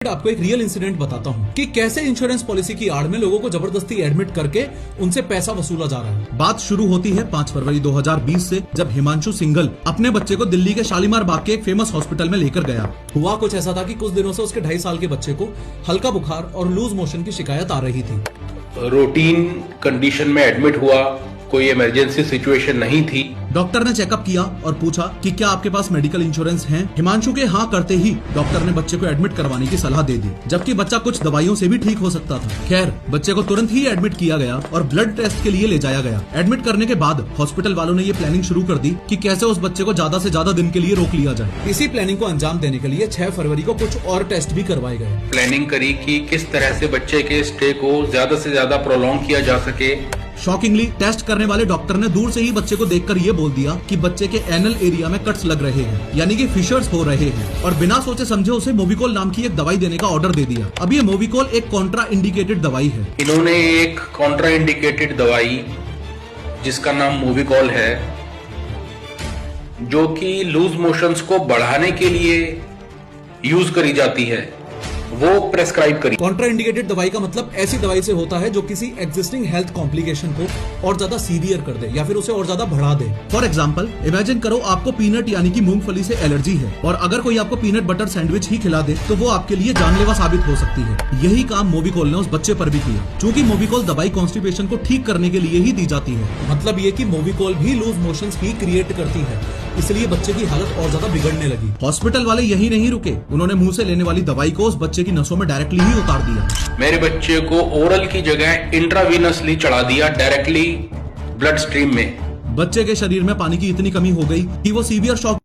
आपको एक real incident बताता हूँ कि कैसे इंश्योरेंस पॉलिसी की आड़ में लोगों को जबरदस्ती एडमिट करके उनसे पैसा वसूला जा रहा है। बात शुरू होती है 5 फरवरी 2020 से, जब हिमांशु सिंघल अपने बच्चे को दिल्ली के शालीमार बाग के एक फेमस हॉस्पिटल में लेकर गया। हुआ कुछ ऐसा था कि कुछ दिनों से उसके 2.5 साल के बच्चे को हल्का बुखार और लूज मोशन की शिकायत आ रही थी। रूटीन कंडीशन में एडमिट हुआ, कोई इमरजेंसी सिचुएशन नहीं थी। डॉक्टर ने चेकअप किया और पूछा कि क्या आपके पास मेडिकल इंश्योरेंस है। हिमांशु के हाँ करते ही डॉक्टर ने बच्चे को एडमिट करवाने की सलाह दे दी, जबकि बच्चा कुछ दवाइयों से भी ठीक हो सकता था। खैर, बच्चे को तुरंत ही एडमिट किया गया और ब्लड टेस्ट के लिए ले जाया गया। एडमिट करने के बाद हॉस्पिटल वालों ने ये प्लानिंग शुरू कर दी कि कैसे उस बच्चे को ज्यादा से ज्यादा दिन के लिए रोक लिया जाए। इसी प्लानिंग को अंजाम देने के लिए 6 फरवरी को कुछ और टेस्ट भी करवाए गए। प्लानिंग करी कि किस तरह से बच्चे के स्टे को ज्यादा से ज्यादा प्रोलॉन्ग किया जा सके। शॉकिंगली, टेस्ट करने वाले डॉक्टर ने दूर से ही बच्चे को देखकर ये बोल दिया कि बच्चे के एनल एरिया में कट्स लग रहे हैं, यानी कि फिशर्स हो रहे हैं, और बिना सोचे समझे उसे मोविकोल नाम की एक दवाई देने का ऑर्डर दे दिया। अब ये मोविकोल एक कॉन्ट्रा इंडिकेटेड दवाई है। इन्होंने एक कॉन्ट्रा इंडिकेटेड दवाई जिसका नाम मोविकोल है, जो कि लूज मोशंस को बढ़ाने के लिए यूज करी जाती है, वो प्रेस्क्राइब करी। कॉन्ट्रा इंडिकेटेड दवाई का मतलब ऐसी दवाई से होता है जो किसी एग्जिस्टिंग हेल्थ कॉम्प्लिकेशन को और ज्यादा सीवियर कर दे या फिर उसे और ज्यादा बढ़ा दे। फॉर एग्जाम्पल, इमेजिन करो आपको पीनट यानी कि मूंगफली से एलर्जी है, और अगर कोई आपको पीनट बटर सैंडविच ही खिला दे तो वो आपके लिए जानलेवा साबित हो सकती है। यही काम मोविकोल ने उस बच्चे पर भी किया। चूंकि मोविकोल दवाई कॉन्स्टिपेशन को ठीक करने के लिए ही दी जाती है, मतलब ये कि मोविकोल भी लूज मोशंस ही क्रिएट करती है, इसलिए बच्चे की हालत और ज्यादा बिगड़ने लगी। हॉस्पिटल वाले यही नहीं रुके, उन्होंने मुंह से लेने वाली दवाई को उस बच्चे की नसों में डायरेक्टली ही उतार दिया। मेरे बच्चे को ओरल की जगह इंट्रावीनसली चढ़ा दिया, डायरेक्टली ब्लड स्ट्रीम में। बच्चे के शरीर में पानी की इतनी कमी हो गई कि वो सीवियर शॉक